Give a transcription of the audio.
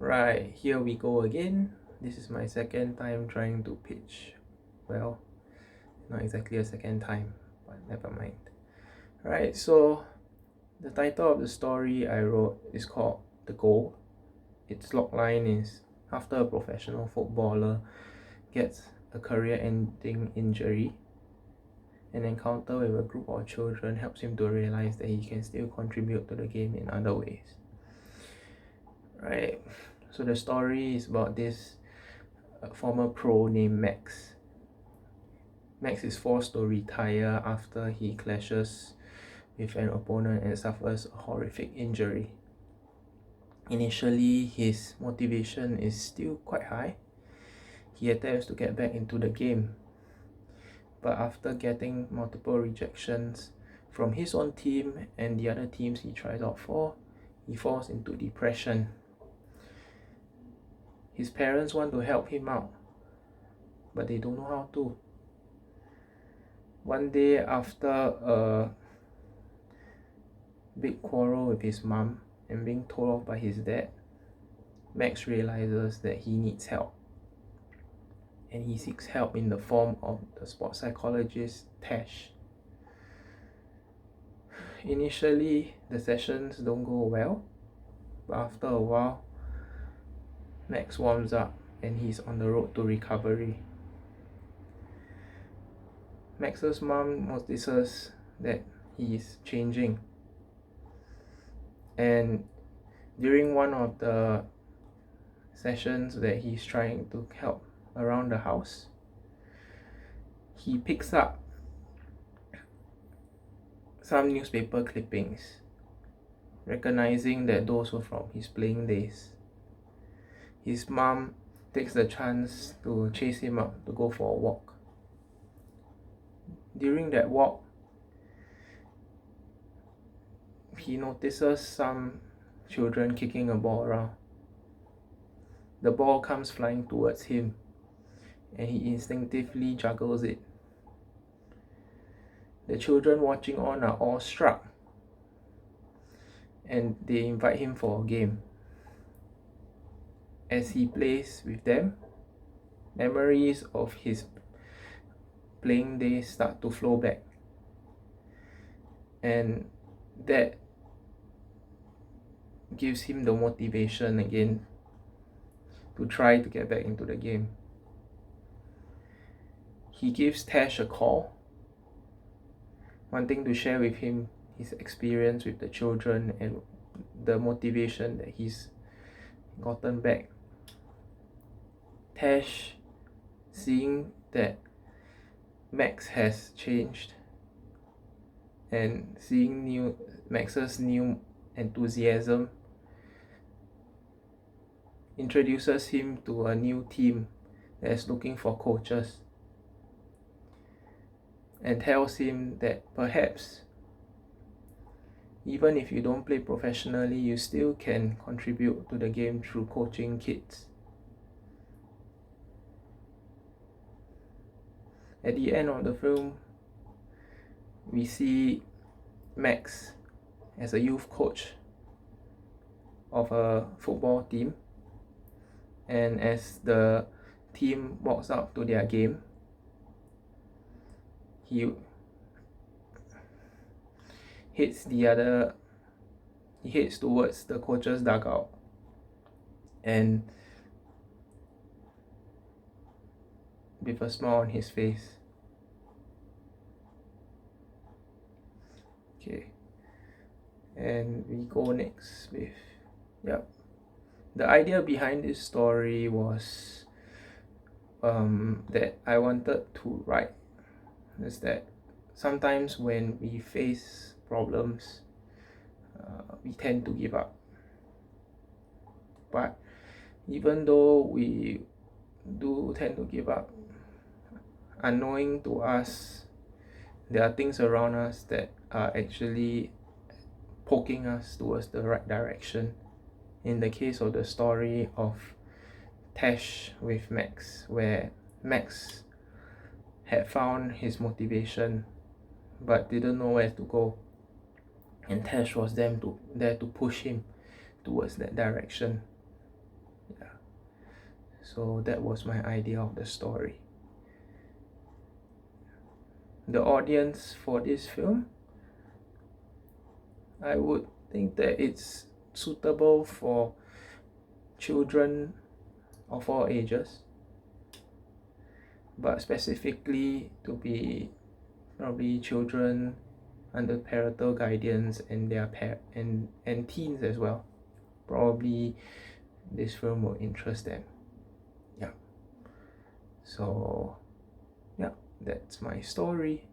Right, here we go again. This is my second time trying to pitch. Well, not exactly a second time, but never mind. Right, so the title of the story I wrote is called The Goal. Its logline is: after a professional footballer gets a career-ending injury, an encounter with a group of children helps him to realize that he can still contribute to the game in other ways. Right, so the story is about this former pro named Max. Max is forced to retire after he clashes with an opponent and suffers a horrific injury. Initially, his motivation is still quite high. He attempts to get back into the game, but after getting multiple rejections from his own team and the other teams he tries out for, he falls into depression. His parents want to help him out, but they don't know how to. One day, after a big quarrel with his mom and being told off by his dad, Max realizes that he needs help, and he seeks help in the form of the sports psychologist Tash. Initially, the sessions don't go well, but after a while, Max warms up and he's on the road to recovery. Max's mom notices that he's changing, and during one of the sessions that he's trying to help around the house, he picks up some newspaper clippings, recognizing that those were from his playing days. His mom takes the chance to chase him out to go for a walk. During that walk, he notices some children kicking a ball around. The ball comes flying towards him, and he instinctively juggles it. The children watching on are awestruck, and they invite him for a game. As he plays with them, memories of his playing days start to flow back, and that gives him the motivation again to try to get back into the game. He gives Tash a call, wanting to share with him his experience with the children and the motivation that he's gotten back. Tash, seeing that Max has changed and seeing Max's new enthusiasm, introduces him to a new team that is looking for coaches, and tells him that perhaps even if you don't play professionally, you still can contribute to the game through coaching kids. At the end of the film, we see Max as a youth coach of a football team, and as the team walks out to their game, he heads towards the coach's dugout, and with a smile on his face. Okay, and we go next with, the idea behind this story was that I wanted to write is that sometimes when we face problems, we tend to give up. But even though we do tend to give up, unknowing to us, there are things around us that are actually poking us towards the right direction. In the case of the story of Tash with Max, where Max had found his motivation but didn't know where to go, and Tash was there to push him towards that direction. So that was my idea of the story. The audience for this film, I would think that it's suitable for children of all ages, but specifically to be probably children under parental guidance and their and teens as well. Probably this film will interest them. Yeah. So yeah, that's my story.